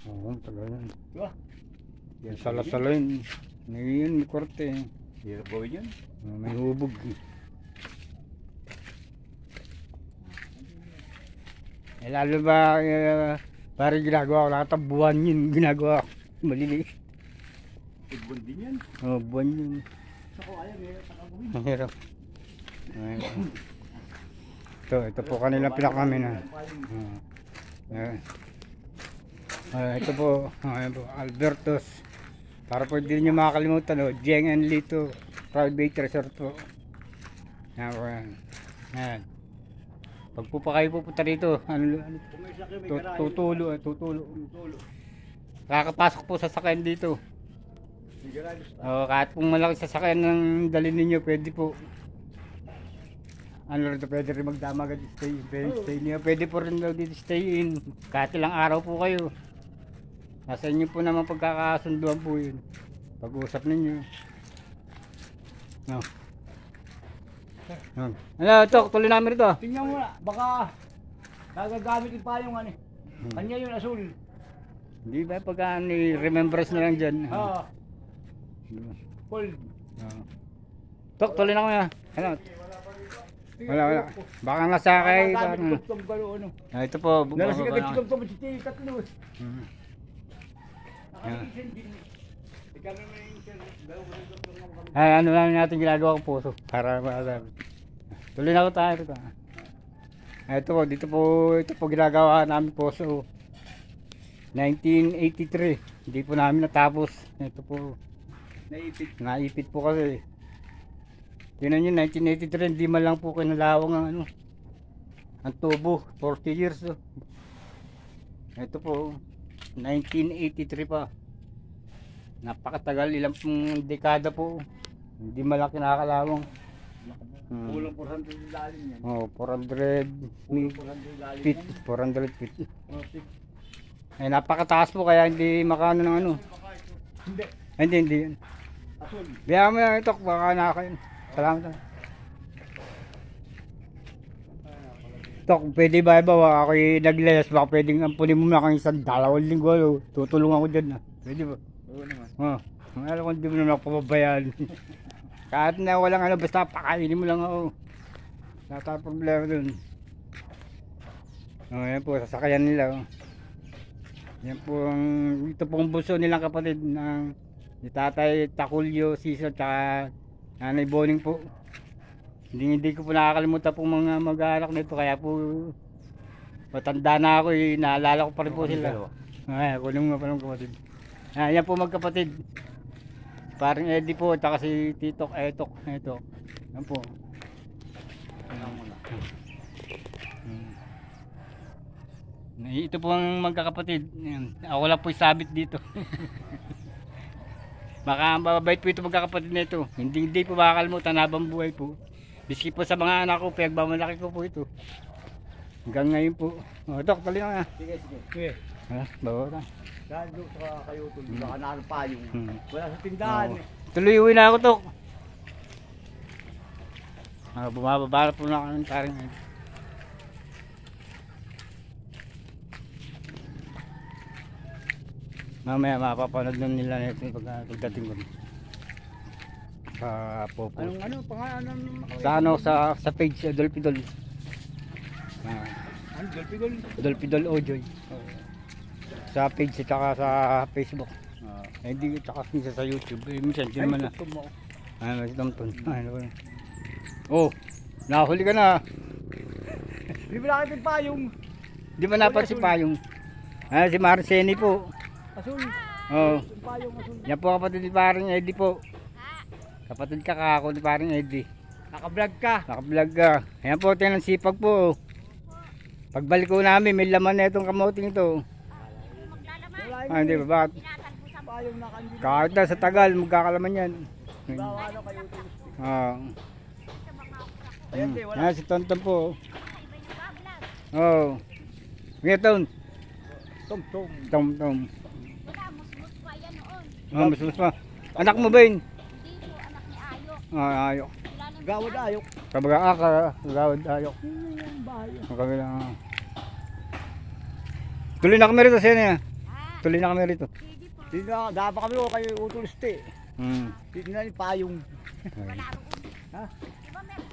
Oo, tagal yan. Diba? Yan sala-sala yun. Ngayon, may korte. Hirap gawin yun. May hubog. Lalo ba, parang ginagawa ko, nakatambuhan yun, ginagawa ko. Maliliit. Football din yan. Oo, buwan yun. Sako ayaw, hirap sa kagawin. Mahirap. Ito po kanila pinakami na. Ito po, Albertos. Para po hindi nyo makakalimutan, Jeng and Lito Private Resort po. Yan. Pag po pa kayo pupunta rito, tutulo. Kakapasok po sa sakyan dito. Kahit pong malaki sasakyan ng dalhin ninyo, pwede po. Rito, pwede rin magdama agad stay niyo. Pwede po rin daw dito stay in. Kahit ilang araw po kayo. Nasa inyo po naman pagkakasunduan po yun. Pag-uusap ninyo. Ano, Tok, tuloy namin rito. Tingnan mo na, baka nagagamit pa yung ano. Kanya yung asul. Hindi ba pagka remembrance na lang dyan. Cold. Tok, tuloy na kami. Ano? Wala. Baka nasakay. Ito po. Nalasing agad si Tugtog. Tatlo. Ano lang natin ginagawa ko puso para masasabi. Tuloy na ko tayo rito. Ito po ginagawa namin puso. 1983. Hindi po namin natapos. Ito po. Naipit po kasi. Tingnan nyo, 1983, hindi man lang po kinalawang ang tubo. 40 years. Ito po, 1983 pa. Napakatagal, ilang pong dekada po. Hindi man lang kinakalawang. Kulang 400 lalim yan. 400 feet. 400 feet. Ay, napakataas po kaya hindi makano ng ano. Hindi. Asul. Biya mo yan ito, baka nakakain. Salamat. Tok, pwede ba ako'y naglayas, baka pwedeng ampunin mo na kang isang 2 linggo, tutulungan ko dyan. Pwede ba? Oo naman. Alam ko hindi mo naman ako pababayaan. Kahit na walang basta pakainin mo lang ako. Wala tayong problema dun. Yan po, sasakayan nila. Yan po ito pong buso nilang kapatid ng ni Tatay Takulyo Siso tsaka Nanay Boning po. Hindi ko po nakakalimutan po mga mag-aanak nito kaya po matanda na ako naalala ko pa rin po sila. Kunin mo pa ng kapatid. Yan po magkapatid. Parang Eddie po tsaka si Titok Etok. Ito. Yan po. Ito po ang magkakapatid. Ako lang po sabit dito. Baka mababait po ito magkakapatid na ito. Hindi po makakalimutan habang buhay po. Biski po sa mga anak ko, pinagmamalaki ko po ito. Hanggang ngayon po. Tok, tali na nga. Sige. Bawa na. Dahil doon sa kayo tuloy, baka nakalpa yung wala sa tindahan Tuloy uwi na ako, Tok. Bumababa na po na kami taring ngayon. Mamaya mapapanood na nila nito pagdating ko sa Popo. Anong pangalan Sa page Dolpidol. Dolpidol? Dolpidol Ojoy. Sa page at saka sa Facebook. Hindi tsaka minsan sa YouTube. Minsan din man na. May tumton. Nahuli ka na. Di ba nakita yung payong? Di ba napat si Payong? Si Marceni po. Asul. Yung payong asul. Yan po kapatid ni paring Eddie po. Kapatid kakako ni paring Eddie. Naka-vlog ka. Naka-vlog ka. Ayan po, tingnan sipag po. Pagbalik ko namin, may laman na itong kamoting ito. Hindi ba? Bakit? Payong nakandi. Kahit na sa tagal, magkakalaman yan. Bawa kayo tuloy. Si Tonton po. Ngayon, Tom. Mas pa. Anak mo ba yun? Hindi po, anak ni Ayok. Ayok. Gawad ayok. Gawad ayok. Ang kabila. Tuloy na kami rito siya niya. Tuloy na kami rito. Sige po. Hindi na, dapat kami o kayo utuliste. Hmm. Hindi na yung payong. Okay. Wala roon. Ha? Di ba meron?